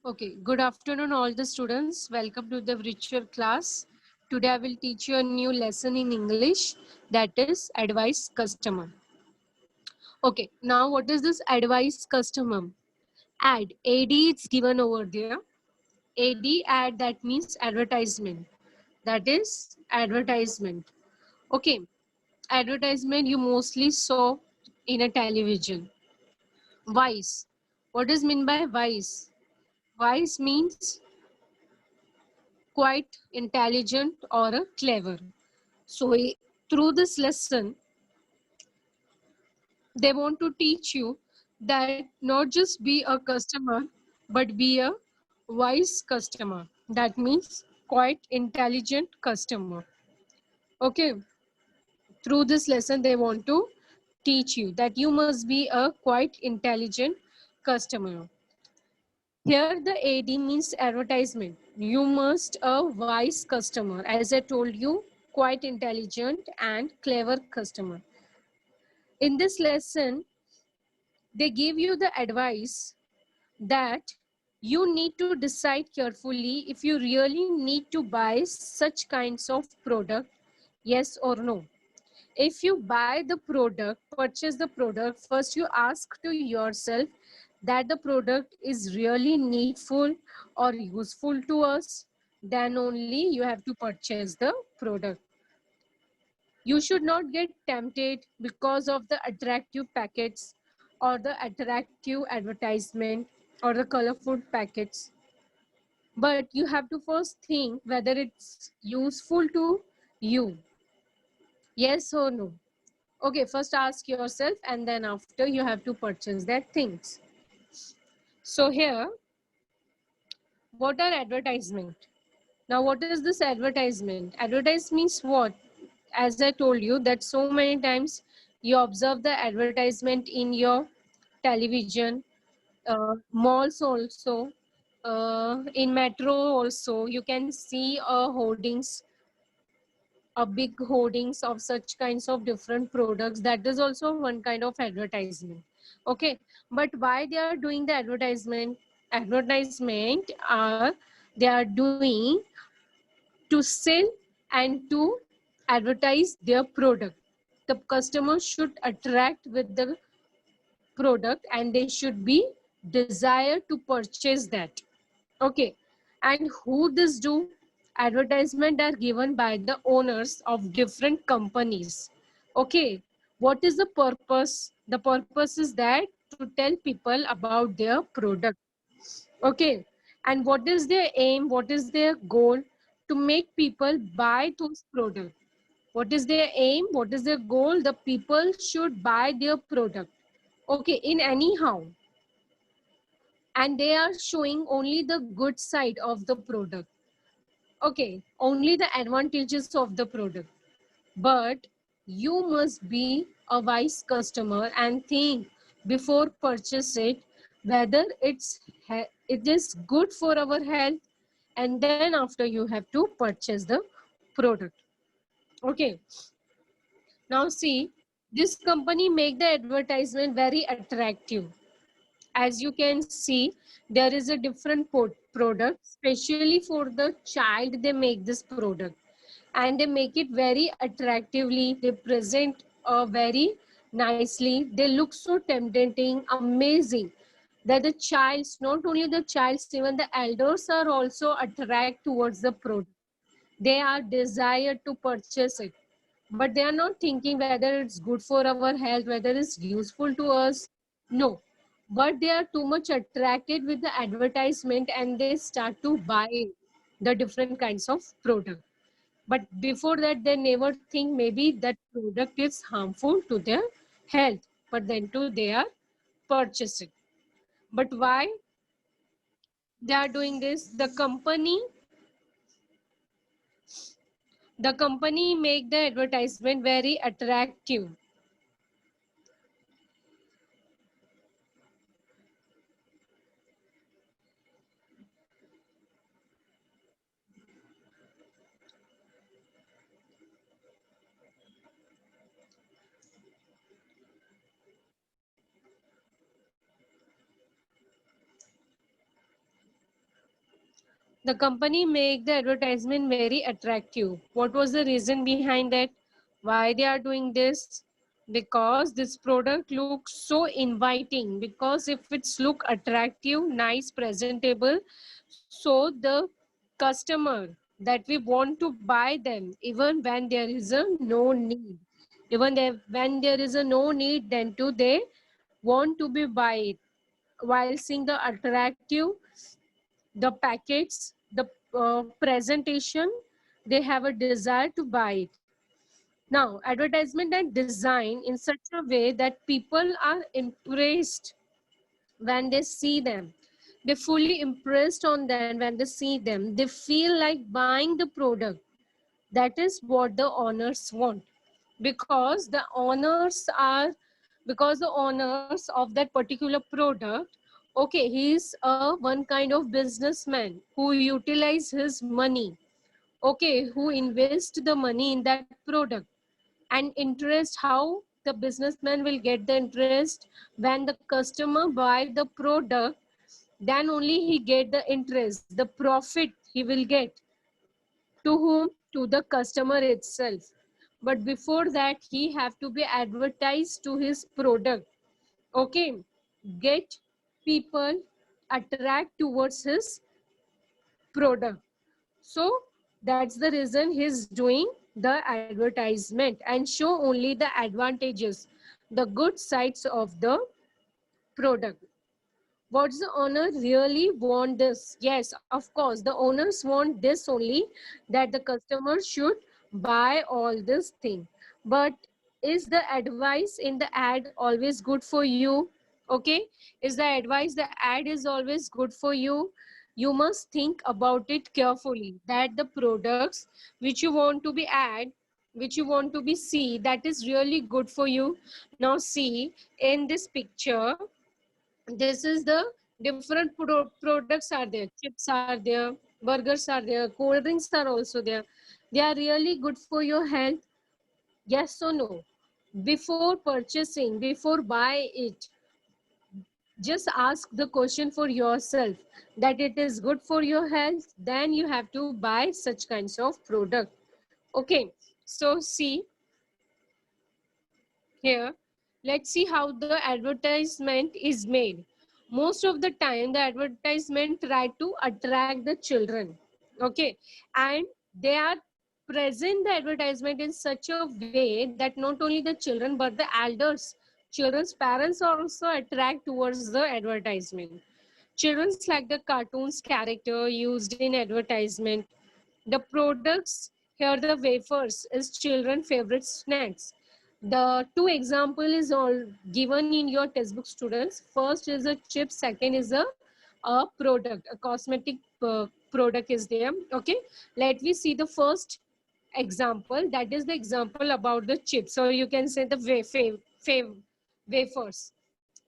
Okay, good afternoon, all the students. Welcome to the virtual class. Today, I will teach you a new lesson in English, that is advice customer. Okay, now what is this advice customer? AD is given over there. Ad, that means advertisement. That is advertisement. Okay, advertisement you mostly saw in a television. Wise. What is mean by wise? Wise means quite intelligent or clever. So through this lesson, they want to teach you that not just be a customer, but be a wise customer. That means quite intelligent customer. Okay, through this lesson, they want to teach you that you must be a quite intelligent customer. Here the AD means advertisement. You must a wise customer. As I told you, quite intelligent and clever customer. In this lesson, they give you the advice that you need to decide carefully if you really need to buy such kinds of product, yes or no. If you buy the product, purchase the product, first you ask to yourself that the product is really needful or useful to us, then only you have to purchase the product. You should not get tempted because of the attractive packets or the attractive advertisement or the colorful packets. But you have to first think whether it's useful to you. Yes or no. Okay, first ask yourself and then after you have to purchase that things. So here, what are advertisement? Now, what is this advertisement? Advertise means what? As I told you that so many times you observe the advertisement in your television, malls also, in metro also, you can see hoardings, a big hoardings of such kinds of different products. That is also one kind of advertisement. Okay, but why they are doing the advertisement are they are doing to sell and to advertise their product. The customer should attract with the product and they should be desire to purchase that. Okay, and who this do? Advertisement are given by the owners of different companies. Okay, what is the purpose? The purpose is that to tell people about their product. Okay, and what is their aim? What is their goal? To make people buy those products. What is their aim? What is their goal? The people should buy their product. Okay, in anyhow, and they are showing only the good side of the product. Okay, only the advantages of the product. But you must be a wise customer and think before purchase it whether it is good for our health, and then after you have to purchase the product. Okay, now see, this company make the advertisement very attractive. As you can see, there is a different product, especially for the child they make this product, and they make it very attractively. They present very nicely. They look so tempting, amazing, that the childs, not only the childs, even the elders are also attracted towards the product. They are desired to purchase it, but they are not thinking whether it's good for our health, whether it's useful to us. No, but they are too much attracted with the advertisement and they start to buy the different kinds of product. But before that, they never think maybe that product is harmful to their health, but then too they are purchasing. But why they are doing this? The company make the advertisement very attractive. The company make the advertisement very attractive. What was the reason behind that? Why they are doing this? Because this product looks so inviting, because if it's look attractive, nice, presentable, so the customer that we want to buy them even when there is a no need, when there is a no need, then too they want to be buy it. While seeing the attractive, the packets, the presentation, they have a desire to buy it. Now, advertisement and design in such a way that people are impressed when they see them. They're fully impressed on them when they see them. They feel like buying the product. That is what the owners want. Because the owners are, because the owners of that particular product, okay, he is a one kind of businessman who utilize his money, okay, who invest the money in that product. And interest, how the businessman will get the interest? When the customer buy the product, then only he get the interest, the profit he will get. To whom? To the customer itself. But before that, he have to be advertised to his product, okay, get people attract towards his product. So that's the reason he's doing the advertisement, and show only the advantages, the good sides of the product. What's the owner really want this? Yes, of course, the owners want this only, that the customer should buy all this thing. But is the advice in the ad always good for you? Okay, is the advice, the ad is always good for you? You must think about it carefully, that the products which you want to be ad, which you want to be see, that is really good for you. Now see in this picture, this is the different products are there, chips are there, burgers are there, cold drinks are also there. They are really good for your health. Yes or no? Before purchasing, before buy it, just ask the question for yourself that it is good for your health, then you have to buy such kinds of product. Okay, so see here, let's see how the advertisement is made. Most of the time, the advertisement try to attract the children. Okay, and they are present the advertisement in such a way that not only the children but the elders, children's parents are also attract towards the advertisement. Children's like the cartoons character used in advertisement. The products here, the wafers is children favorite snacks. The two example is all given in your textbook, students. First is a chip, second is a product, a cosmetic product is there. Okay, let me see the first example. That is the example about the chip. So you can say the wafers.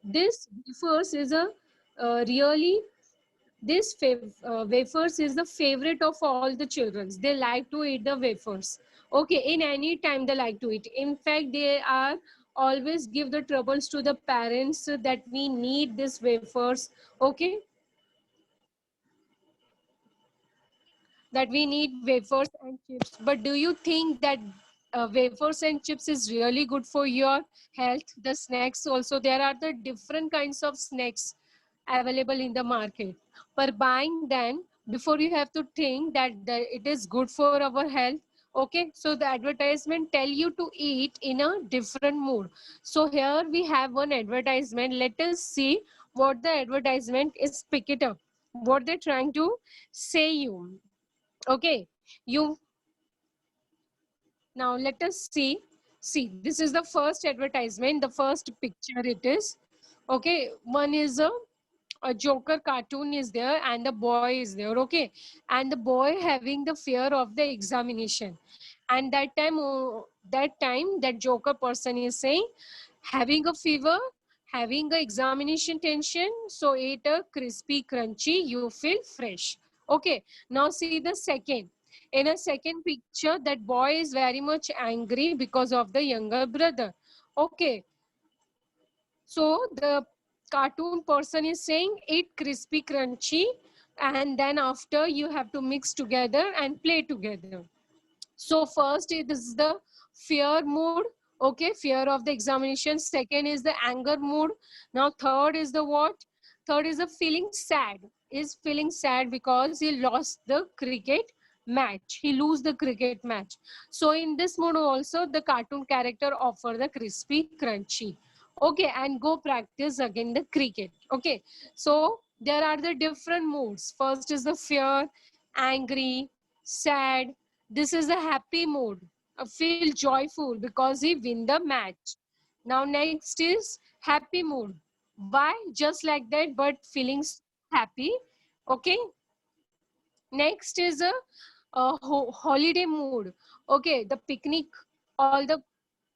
This wafers is a really, this wafers is the favorite of all the children. They like to eat the wafers. Okay, in any time they like to eat. In fact, they are always give the troubles to the parents that we need this wafers. Okay, that we need wafers and chips. But do you think that wafers and chips is really good for your health? The snacks also, there are the different kinds of snacks available in the market. For buying them, before you have to think that it is good for our health. Okay, so the advertisement tell you to eat in a different mood. So here we have one advertisement. Let us see what the advertisement is. Pick it up. What they're trying to say you. Okay, you, now let us see, this is the first advertisement, the first picture it is. Okay, one is a Joker cartoon is there and the boy is there. Okay, and the boy having the fear of the examination, and that time that Joker person is saying, having a fever, having a examination tension, so eat a crispy crunchy, you feel fresh. Okay, now see the second. In a second picture, that boy is very much angry because of the younger brother. Okay, so the cartoon person is saying eat crispy crunchy, and then after you have to mix together and play together. So first it is the fear mood, okay, fear of the examination. Second is the anger mood. Now third is the what? Third is the feeling sad. Is feeling sad because he lost the cricket match. He lose the cricket match. So in this mood also the cartoon character offer the crispy crunchy. Okay, and go practice again the cricket. Okay, so there are the different moods. First is the fear, angry, sad. This is a happy mood. Feel joyful because he win the match. Now next is happy mood. Why? Just like that, but feeling happy. Okay. Next is a holiday mood. Okay, the picnic. All the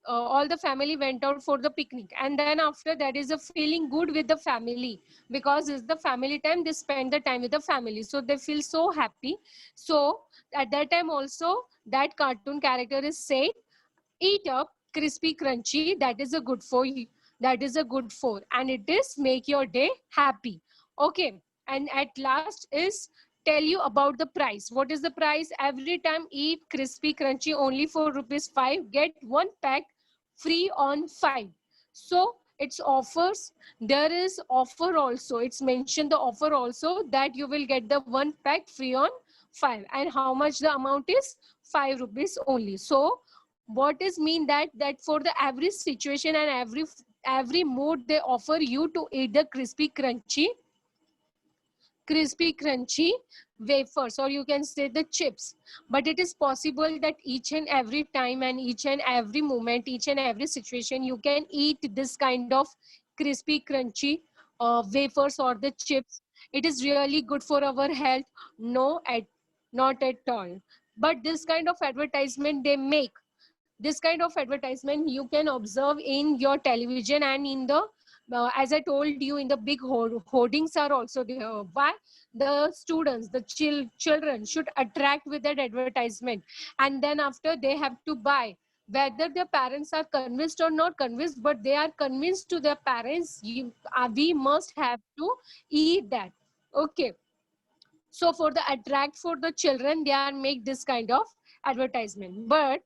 all the family went out for the picnic, and then after that is a feeling good with the family, because it's the family time. They spend the time with the family, so they feel so happy. So at that time also, that cartoon character is said, eat up crispy crunchy, that is a good for you, that is a good for, and it is make your day happy. Okay, and at last is tell you about the price. What is the price? Every time eat crispy crunchy only for rupees 5, get one pack free on 5. So it's offers, there is offer also, it's mentioned the offer also, that you will get the one pack free on 5, and how much the amount is? 5 rupees only. So what is mean that for the every situation and every mood they offer you to eat the crispy crunchy wafers, or you can say the chips. But it is possible that each and every time and each and every moment, each and every situation, you can eat this kind of crispy crunchy wafers or the chips. It is really good for our health? No, not at all. But this kind of advertisement they make, this kind of advertisement you can observe in your television, and in the as I told you, in the big hoardings are also there. Why? The students, the children should attract with that advertisement, and then after they have to buy, whether their parents are convinced or not convinced, but they are convinced to their parents, we must have to eat that. Okay, so for the attract for the children, they are make this kind of advertisement. But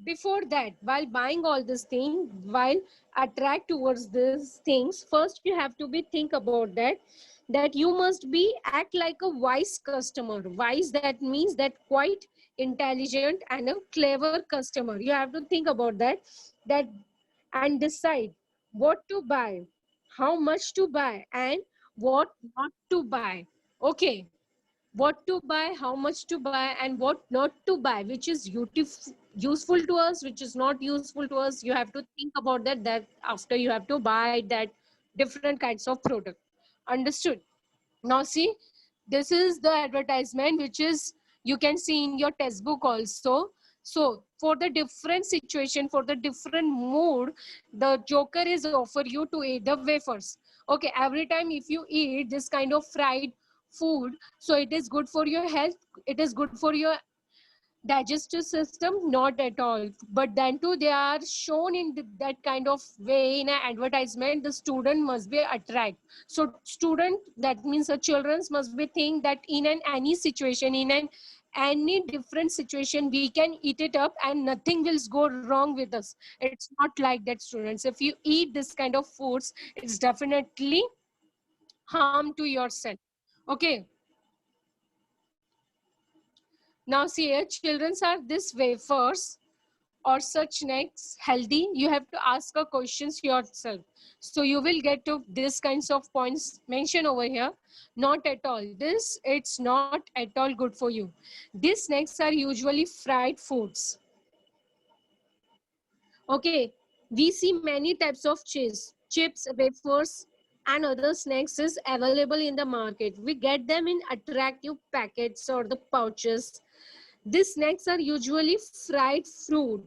before that, while buying all this thing, while attract towards these things, first you have to be think about that you must be act like a wise customer. Wise, that means that quite intelligent and a clever customer. You have to think about that and decide what to buy, how much to buy, and what not to buy. Okay, what to buy, how much to buy, and what not to buy, which is useful to us, which is not useful to us. You have to think about that after you have to buy that different kinds of product. Understood? Now see, this is the advertisement which is you can see in your textbook also. So for the different situation, for the different mood, the joker is offer you to eat the wafers. Okay, every time if you eat this kind of fried food, so it is good for your health, it is good for your digestive system? Not at all. But then too they are shown in that kind of way in an advertisement, the student must be attract. So student, that means the children's must be think that in an any situation, in an any different situation, we can eat it up and nothing will go wrong with us. It's not like that, students. If you eat this kind of foods, it's definitely harm to yourself. Okay, now see here, children's are this wafers or such snacks healthy? You have to ask a questions yourself. So you will get to this kinds of points mentioned over here. Not at all. This, it's not at all good for you. These snacks are usually fried foods. Okay, we see many types of cheese, chips, wafers, and other snacks is available in the market. We get them in attractive packets or the pouches. These snacks are usually fried fruit.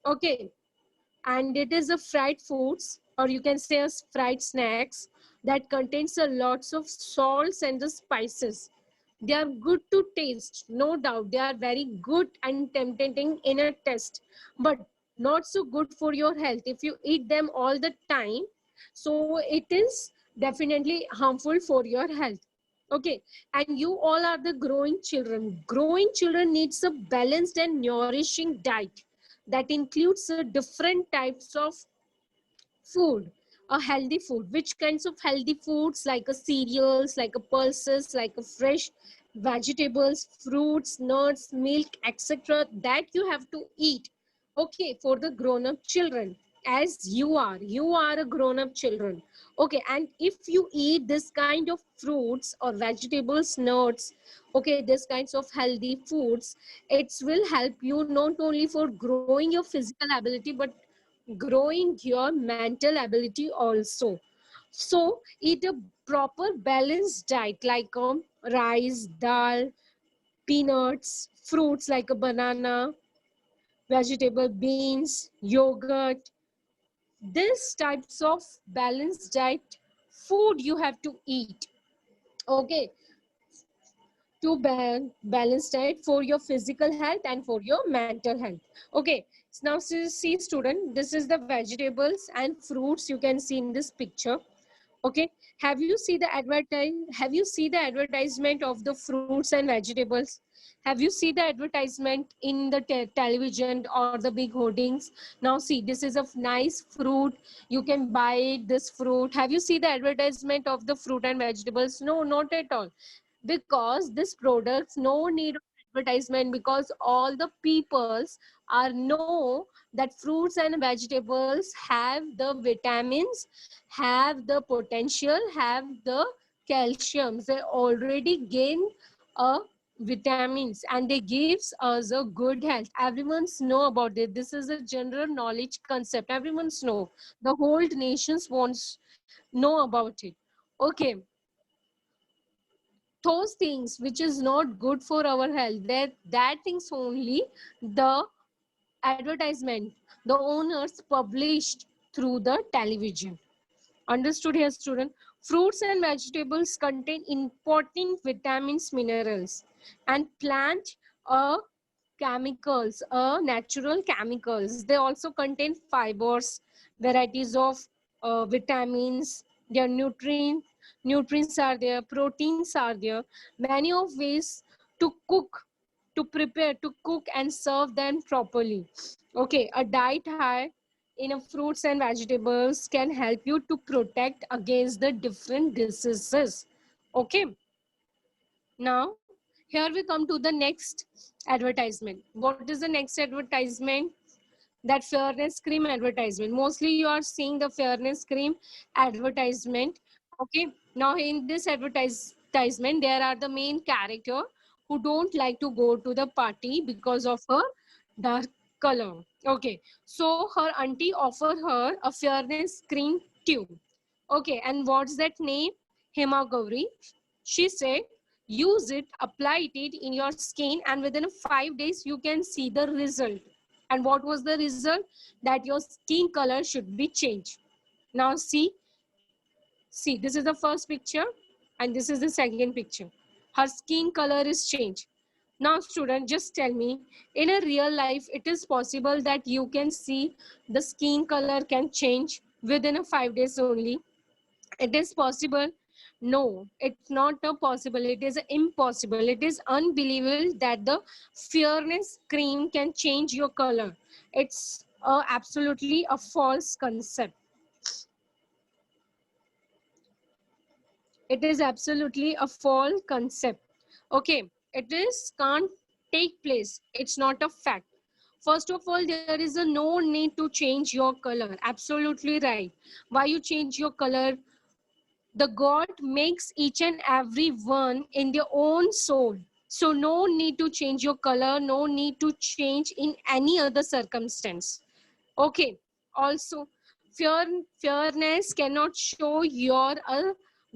Okay, and it is a fried foods, or you can say as fried snacks, that contains a lots of salts and the spices. They are good to taste, no doubt. They are very good and tempting in a taste, but not so good for your health if you eat them all the time. So it is definitely harmful for your health. Okay, and you all are the growing children. Growing children needs a balanced and nourishing diet that includes different types of food, a healthy food. Which kinds of healthy foods? Like a cereals, like a pulses, like a fresh vegetables, fruits, nuts, milk, etc. That you have to eat. Okay, for the grown up children, as you are a grown up children. Okay, and if you eat this kind of fruits or vegetables, nuts, okay, this kinds of healthy foods, it will help you not only for growing your physical ability but growing your mental ability also. So eat a proper balanced diet like rice, dal, peanuts, fruits like a banana, vegetable, beans, yogurt. These types of balanced diet food you have to eat. Okay, to balance diet for your physical health and for your mental health. Okay, so now see student, this is the vegetables and fruits you can see in this picture. Okay, have you see the advertisement of the fruits and vegetables? Have you see the advertisement in the television or the big hoardings? Now see, this is a nice fruit, you can buy this fruit. Have you see the advertisement of the fruit and vegetables? No, not at all, because this products no need of advertisement, because all the peoples are know that fruits and vegetables have the vitamins, have the potential, have the calcium. They already gain a vitamins and they gives us a good health. Everyone's know about it. This is a general knowledge concept. Everyone's know. The whole nations wants know about it. Okay, those things which is not good for our health, that things only the advertisement, the owners published through the television. Understood here, student? Fruits and vegetables contain important vitamins, minerals, and plant chemicals, natural chemicals. They also contain fibers, varieties of vitamins, their nutrients are there, proteins are there, many of ways to cook, to prepare, to cook and serve them properly. Okay, a diet high in a fruits and vegetables can help you to protect against the different diseases. Okay, now here we come to the next advertisement. What is the next advertisement? That fairness cream advertisement. Mostly you are seeing the fairness cream advertisement. Okay, now in this advertisement there are the main character who don't like to go to the party because of her dark color. Okay, so her auntie offer her a fairness cream tube. Okay, and what's that name? Hema Gauri. She said, use it, apply it in your skin, and within 5 days you can see the result. And what was the result? That your skin color should be changed. Now see, this is the first picture and this is the second picture. Her skin color is changed. Now student, just tell me, in a real life, it is possible that you can see the skin color can change within 5 days only? It is possible? No, it's not a possible. It is impossible. It is unbelievable that the fairness cream can change your color. It's absolutely a false concept. It is absolutely a false concept. Okay, it is can't take place. It's not a fact. First of all, there is a no need to change your color. Absolutely right. Why you change your color? The God makes each and every one in their own soul. So no need to change your color, no need to change in any other circumstance. Okay. Also, fairness cannot show your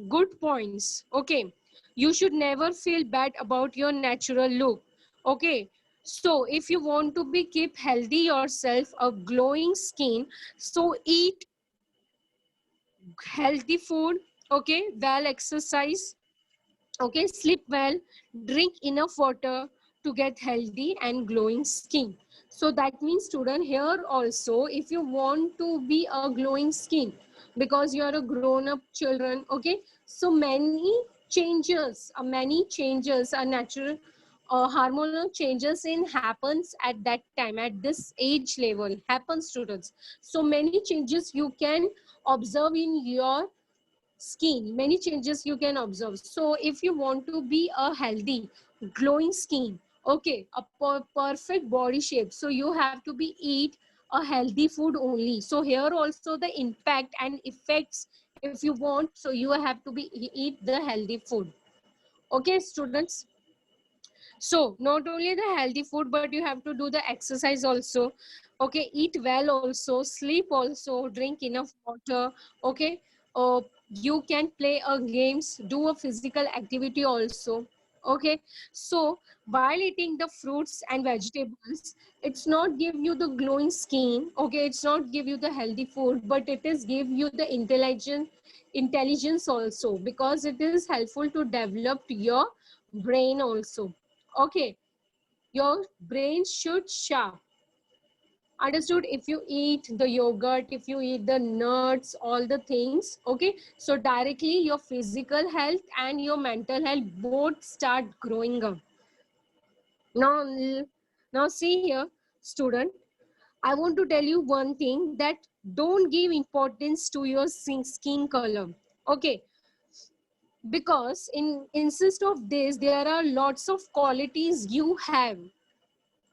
good points. Okay. You should never feel bad about your natural look. Okay. So if you want to be keep healthy yourself, a glowing skin, so eat healthy food, okay, well exercise, okay, sleep well, drink enough water to get healthy and glowing skin. So that means student, here also if you want to be a glowing skin, because you are a grown up children, okay, so many changes, many changes, natural hormonal changes in happens at that time, at this age level happens, students. So many changes you can observe in your skin, many changes you can observe. So if you want to be a healthy glowing skin, okay, a perfect body shape, so you have to be eat a healthy food only. So here also the impact and effects, if you want, so you have to be eat the healthy food. Okay, students. So not only the healthy food, but you have to do the exercise also. Okay, eat well also, sleep also, drink enough water. Okay, you can play a games, do a physical activity also. Okay, so while eating the fruits and vegetables, it's not give you the glowing skin. Okay, it's not give you the healthy food, but it is give you the intelligence also, because it is helpful to develop your brain also. Okay, your brain should sharp. Understood? If you eat the yogurt, if you eat the nuts, all the things, okay, so directly your physical health and your mental health both start growing up. Now see here, student, I want to tell you one thing, that don't give importance to your skin color. Okay, because in insist of this, there are lots of qualities you have.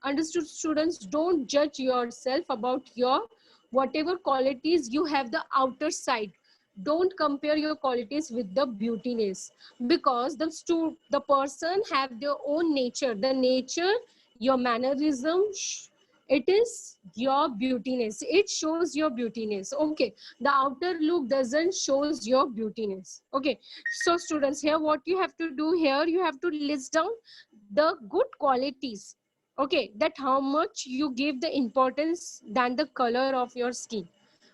Understood, students? Don't judge yourself about your whatever qualities you have the outer side. Don't compare your qualities with the beautiness, because the person have their own nature. The nature, your mannerism, it is your beautiness. It shows your beautiness. Okay, the outer look doesn't shows your beautiness. Okay, so students, here what you have to do, here you have to list down the good qualities. Okay, that how much you give the importance than the color of your skin.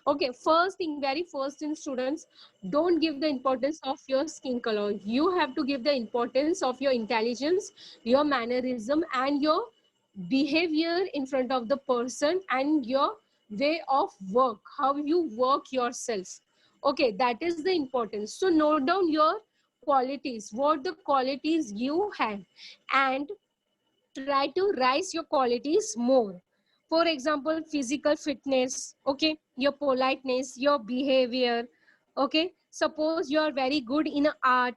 Okay, first thing, very first thing, students, don't give the importance of your skin color. You have to give the importance of your intelligence, your mannerism, and your behavior in front of the person, and your way of work, how you work yourself. Okay, that is the importance. So note down your qualities, what the qualities you have, and try to rise your qualities more. For example, physical fitness, okay, your politeness, your behavior. Okay, suppose you are very good in art,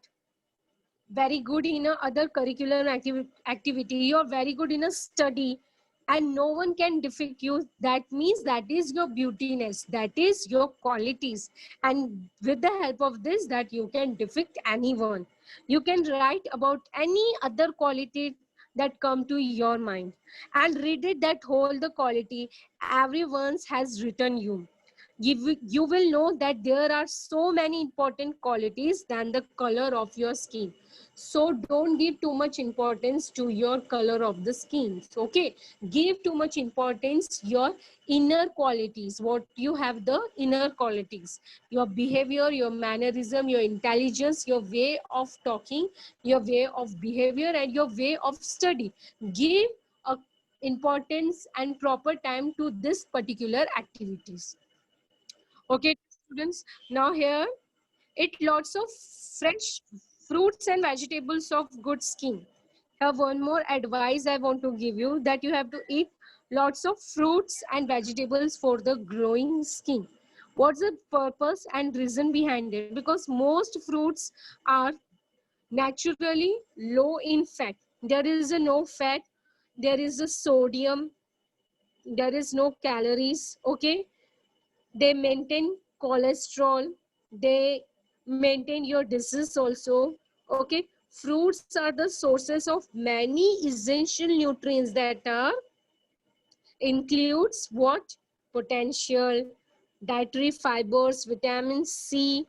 very good in a other curricular activity, you're very good in a study, and no one can defeat you. That means that is your beautiness, that is your qualities, and with the help of this, that you can defeat anyone. You can write about any other quality that come to your mind, and read it, that whole the quality everyone's has written you. You will know that there are so many important qualities than the color of your skin. So don't give too much importance to your color of the skin. Okay, give too much importance your inner qualities, what you have the inner qualities, your behavior, your mannerism, your intelligence, your way of talking, your way of behavior, and your way of study. Give a importance and proper time to this particular activities. Okay, students, now here eat lots of fresh fruits and vegetables of good skin. Have one more advice I want to give you, that you have to eat lots of fruits and vegetables for the glowing skin. What's the purpose and reason behind it? Because most fruits are naturally low in fat. There is a no fat, there is a sodium, there is no calories. Okay, they maintain cholesterol, they maintain your disease also. Okay, fruits are the sources of many essential nutrients that are includes what? Potential, dietary fibers, vitamin C.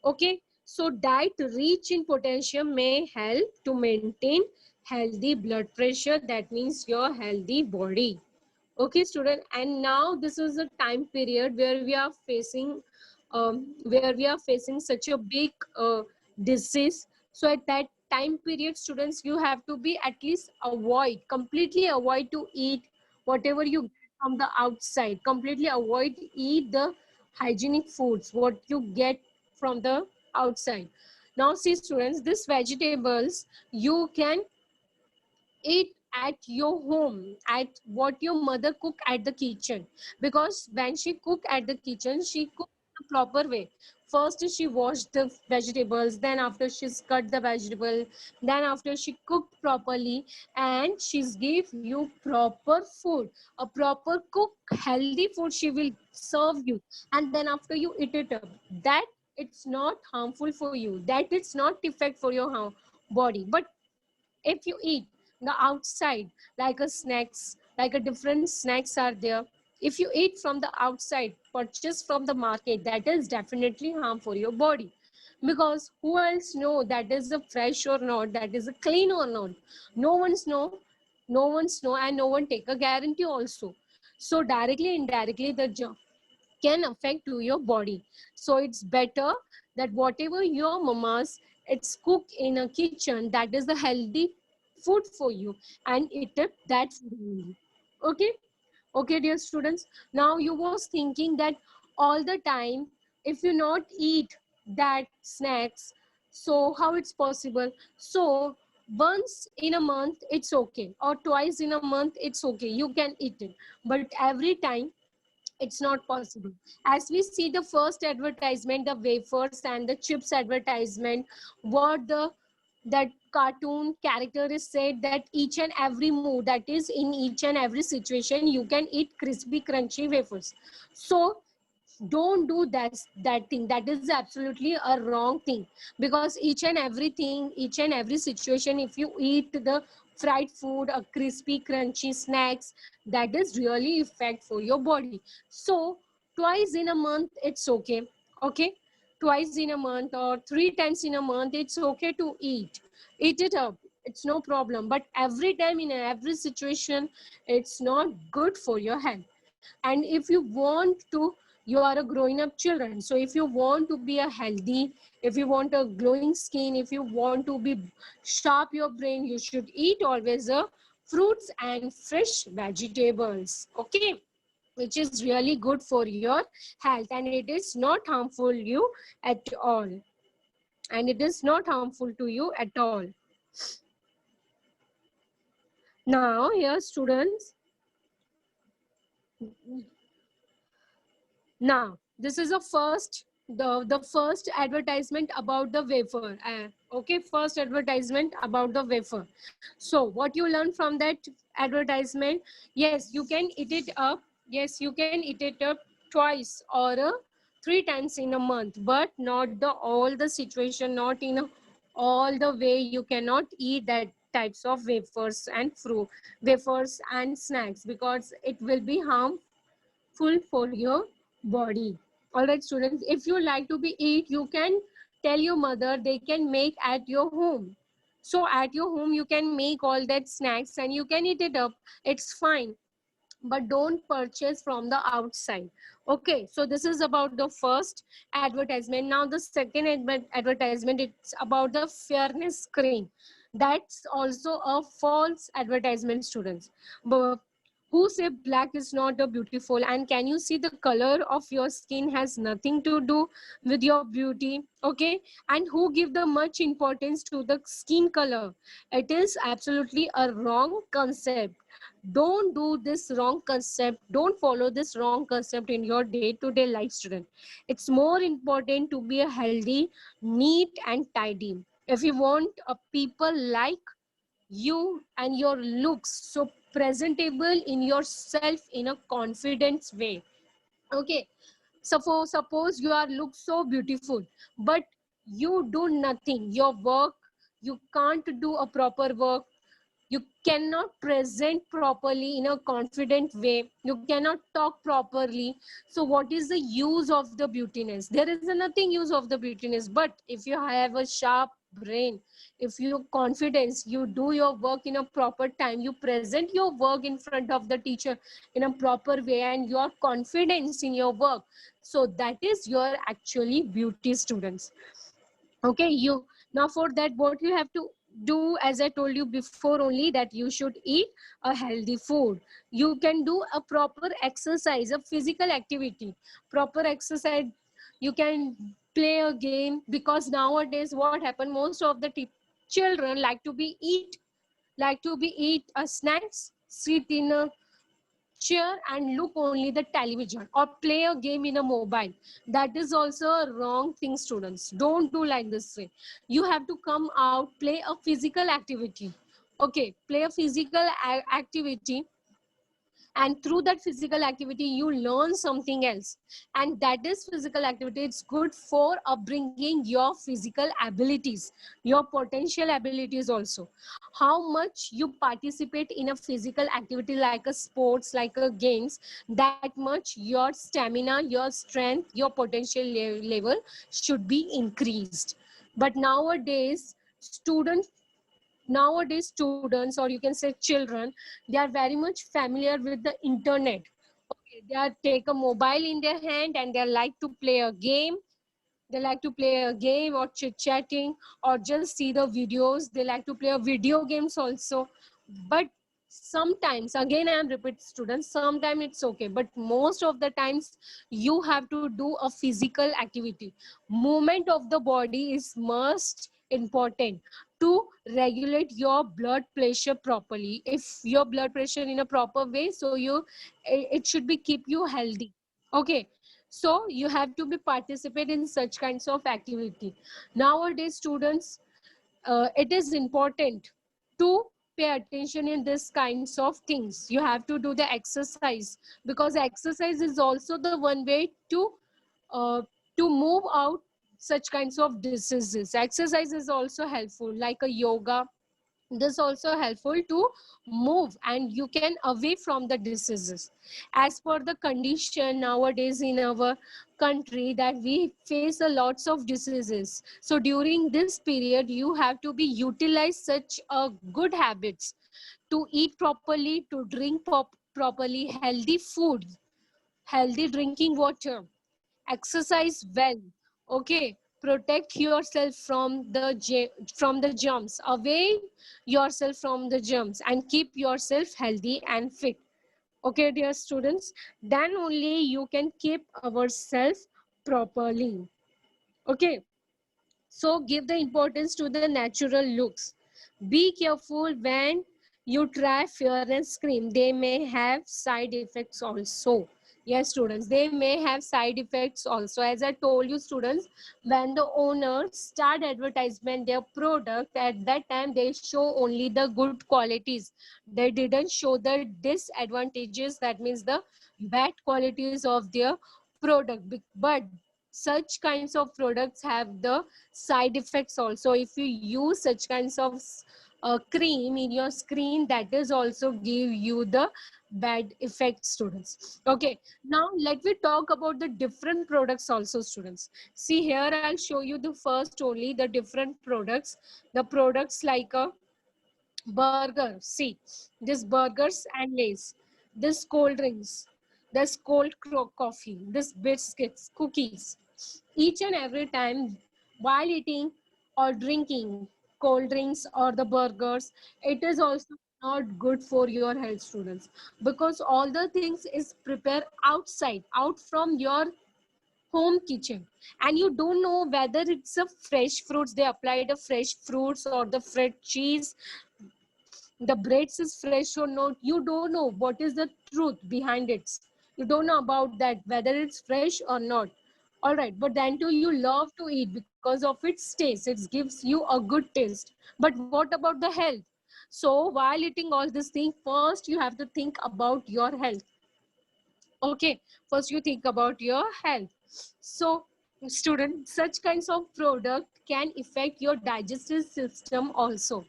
Okay, so diet rich in potassium may help to maintain healthy blood pressure, that means your healthy body. Okay, student, and now this is a time period where we are facing such a big disease. So at that time period, students, you have to be at least completely avoid to eat whatever you get from the outside. Completely avoid eat the hygienic foods what you get from the outside. Now see students, this vegetables you can eat at your home, at what your mother cook at the kitchen, because when she cook at the kitchen she cook the proper way. First she washed the vegetables, then after she's cut the vegetable, then after she cooked properly, and she's give you proper food, a proper cook healthy food she will serve you, and then after you eat it up, that it's not harmful for you, that it's not effect for your body. But if you eat the outside, like a snacks, like a different snacks are there, if you eat from the outside purchase from the market, that is definitely harm for your body, because who else know that is a fresh or not, that is a clean or not? No one's know, no one's know, and no one take a guarantee also. So directly indirectly the can affect to your body. So it's better that whatever your mamas it's cooked in a kitchen, that is the healthy food for you, and eat it that food only. Okay. Okay, dear students, now you was thinking that all the time if you not eat that snacks, so how it's possible? So once in a month it's okay, or twice in a month it's okay, you can eat it, but every time it's not possible. As we see the first advertisement, the wafers and the chips advertisement, what the that cartoon character is said that each and every move, that is in each and every situation you can eat crispy crunchy wafers. So don't do that thing, that is absolutely a wrong thing, because each and everything, each and every situation, if you eat the fried food, a crispy crunchy snacks, that is really effect for your body. So twice in a month it's okay. Okay, twice in a month or 3 times in a month it's okay to eat it up, it's no problem. But every time in every situation it's not good for your health. And if you want to, you are a growing up children, so if you want to be a healthy, if you want a glowing skin, if you want to be sharp your brain, you should eat always a fruits and fresh vegetables. Okay, which is really good for your health, and it is not harmful you at all, and it is not harmful to you at all. Now here students, now, this is the first advertisement about the wafer. Okay, first advertisement about the wafer. So, what you learn from that advertisement? Yes, you can eat it up. Yes, you can eat it up twice or 3 times in a month, but not the all the situation, not in all the way. You cannot eat that types of wafers and fruit, wafers and snacks, because it will be harmful for your body. All right, students, if you like to be eat, you can tell your mother, they can make at your home. So at your home you can make all that snacks and you can eat it up, it's fine, but don't purchase from the outside. Okay, so this is about the first advertisement. Now the second advertisement, it's about the fairness cream. That's also a false advertisement, students. But who say black is not a beautiful, and can you see the color of your skin has nothing to do with your beauty? Okay, and who give the much importance to the skin color? It is absolutely a wrong concept. Don't do this wrong concept, don't follow this wrong concept in your day-to-day life, student. It's more important to be a healthy, neat and tidy. If you want a people like you and your looks so presentable in yourself in a confidence way. Okay, suppose you are look so beautiful, but you do nothing, your work, you can't do a proper work, you cannot present properly in a confident way, you cannot talk properly, so what is the use of the beautiness? There is nothing use of the beautiness. But if you have a sharp brain, if you confidence, you do your work in a proper time, you present your work in front of the teacher in a proper way, and your confidence in your work, so that is your actually beauty, students. Okay, you now for that what you have to do, as I told you before only, that you should eat a healthy food. You can do a proper exercise, a physical activity, proper exercise. You can play a game, because nowadays what happened, most of the children like to be eat a snacks, sit in a chair and look only the television or play a game in a mobile. That is also a wrong thing. Students, don't do like this way. You have to come out, play a physical activity. Okay, play a physical activity, and through that physical activity you learn something else, and that is physical activity. It's good for upbringing your physical abilities, your potential abilities also. How much you participate in a physical activity like a sports, like a games, that much your stamina, your strength, your potential level should be increased. But nowadays students, or you can say children, they are very much familiar with the internet. Okay, they are take a mobile in their hand and they like to play a game. They like to play a game or chit chatting or just see the videos. They like to play a video games also. But sometimes, again I am repeat students, sometimes it's okay, but most of the times you have to do a physical activity. Movement of the body is most important to regulate your blood pressure properly. If your blood pressure in a proper way, so it should be keep you healthy. Okay, so you have to be participate in such kinds of activity. Nowadays students, it is important to pay attention in this kinds of things. You have to do the exercise, because exercise is also the one way uh, to move out such kinds of diseases. Exercise is also helpful, like a yoga. This also helpful to move and you can away from the diseases. As per the condition nowadays in our country, that we face a lots of diseases, so during this period you have to be utilize such good habits, to eat properly, to drink properly, healthy food, healthy drinking water, exercise well. Okay, protect yourself from the germs, away yourself from the germs, and keep yourself healthy and fit. Okay dear students, then only you can keep ourselves properly. Okay, so give the importance to the natural looks. Be careful when you try fairness cream. They may have side effects also. Yes, students, they may have side effects also. As I told you, students, when the owners start advertisement their product, at that time they show only the good qualities. They didn't show the disadvantages, that means the bad qualities of their product. But such kinds of products have the side effects also. If you use such kinds of cream in your screen, that is also give you the bad effects, students. Okay, now let me talk about the different products also, students. See here, I'll show you the first only the different products. The products like a burger. See, this burgers and lays, this cold drinks, this cold coffee, this biscuits, cookies. Each and every time while eating or drinking cold drinks or the burgers, it is also not good for your health, students, because all the things is prepared outside, out from your home kitchen, and you don't know whether it's a fresh fruits, they applied a fresh fruits or the fresh cheese, the breads is fresh or not. You don't know what is the truth behind it. You don't know about that, whether it's fresh or not. All right, but then too you love to eat because of its taste. It gives you a good taste. But what about the health? So while eating all these things, first you have to think about your health. Okay, first you think about your health. So student, such kinds of product can affect your digestive system also,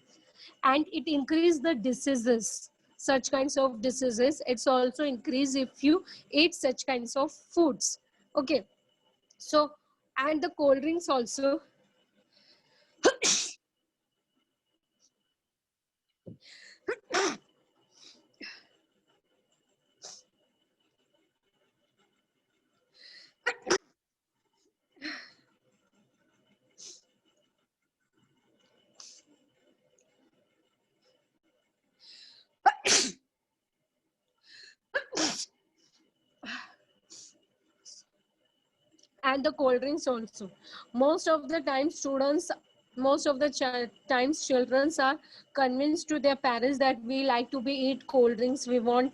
and it increase the diseases, such kinds of diseases. It's also increase if you eat such kinds of foods. Okay, so and the cold drinks also. and the cold drinks also. Most of the time students, most of the times children are convinced to their parents that we like to be eat cold drinks, we want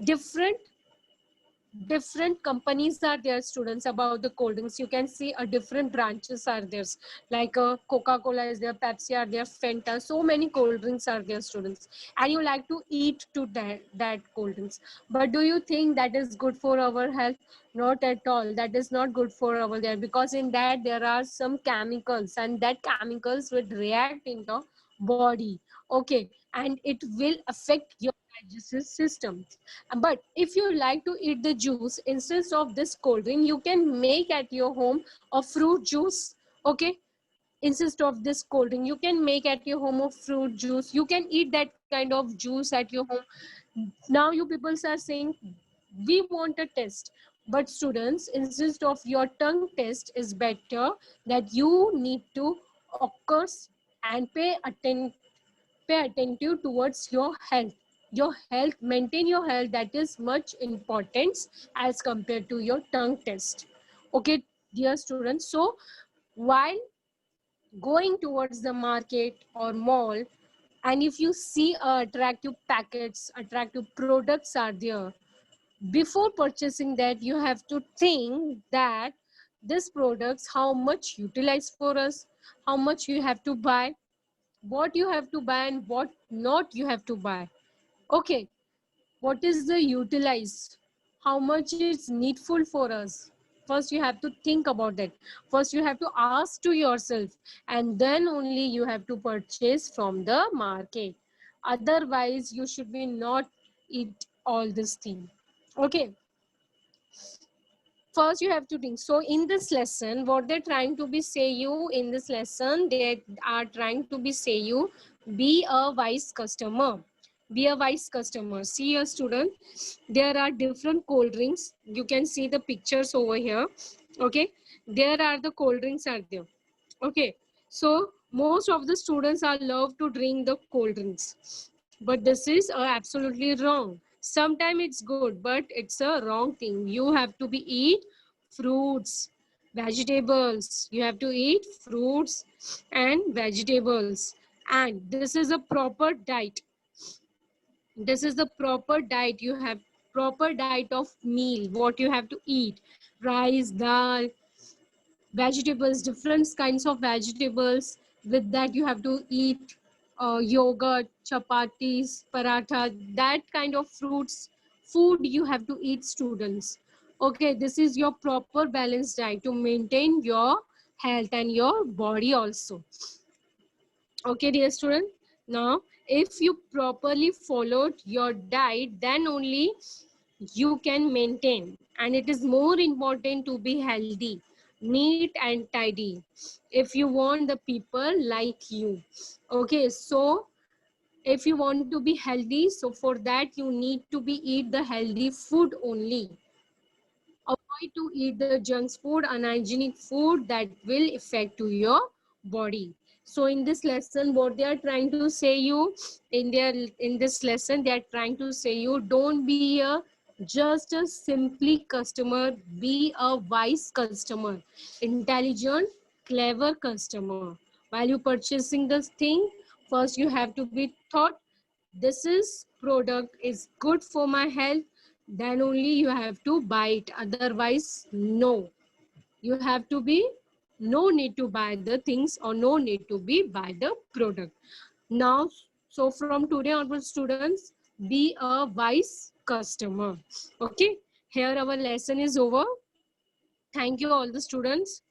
different companies are there students about the cold drinks. You can see a different branches are there, like Coca-Cola is there, Pepsi are there, Fanta, so many cold drinks are there students, and you like to eat to that cold drinks. But do you think that is good for our health? Not at all. That is not good for our health, because in that there are some chemicals, and that chemicals will react in the body. Okay, and it will affect your digestive system. But if you like to eat the juice instead of this cold drink, you can make at your home a fruit juice. Okay, instead of this cold drink, you can make at your home a fruit juice. You can eat that kind of juice at your home. Now you people are saying we want a test, but students, instead of your tongue test is better, that you need to occurs and pay attentive towards your health. Your health, maintain your health, that is much important as compared to your tongue test. Okay, dear students, so while going towards the market or mall, and if you see attractive packets, attractive products are there, before purchasing that you have to think that this products how much utilized for us, how much you have to buy, what you have to buy and what not you have to buy. Okay, what is the utilized, how much is needful for us. First you have to think about that. First you have to ask to yourself, and then only you have to purchase from the market. Otherwise you should be not eat all this thing. Okay, first you have to think. So in this lesson, what they're trying to be say you in this lesson, they are trying to be say you, be a wise customer. Be a wise customer. See a student, there are different cold drinks. You can see the pictures over here. Okay, there are the cold drinks are there. Okay, so most of the students are love to drink the cold drinks, but this is absolutely wrong. Sometimes it's good, but it's a wrong thing. You have to be eat fruits, vegetables. You have to eat fruits and vegetables, and this is a proper diet. This is the proper diet. You have proper diet of meal, what you have to eat: rice, dal, vegetables, different kinds of vegetables. With that you have to eat yogurt, chapatis, paratha, that kind of fruits, food you have to eat students. Okay, this is your proper balanced diet to maintain your health and your body also. Okay, dear student, now if you properly followed your diet, then only you can maintain, and it is more important to be healthy, neat and tidy, if you want the people like you. Okay, so if you want to be healthy, so for that you need to be eat the healthy food only. Avoid to eat the junk food, unhygienic food that will affect to your body. So in this lesson, what they are trying to say you, in this lesson, they are trying to say you, don't be a just a simply customer, be a wise customer, intelligent, clever customer. While you purchasing this thing, first you have to be thought, this is product is good for my health, then only you have to buy it. Otherwise no, you have to be, no need to buy the things, or no need to be buy the product. Now, so from today onwards students, be a wise customer. Okay, here our lesson is over. Thank you all the students.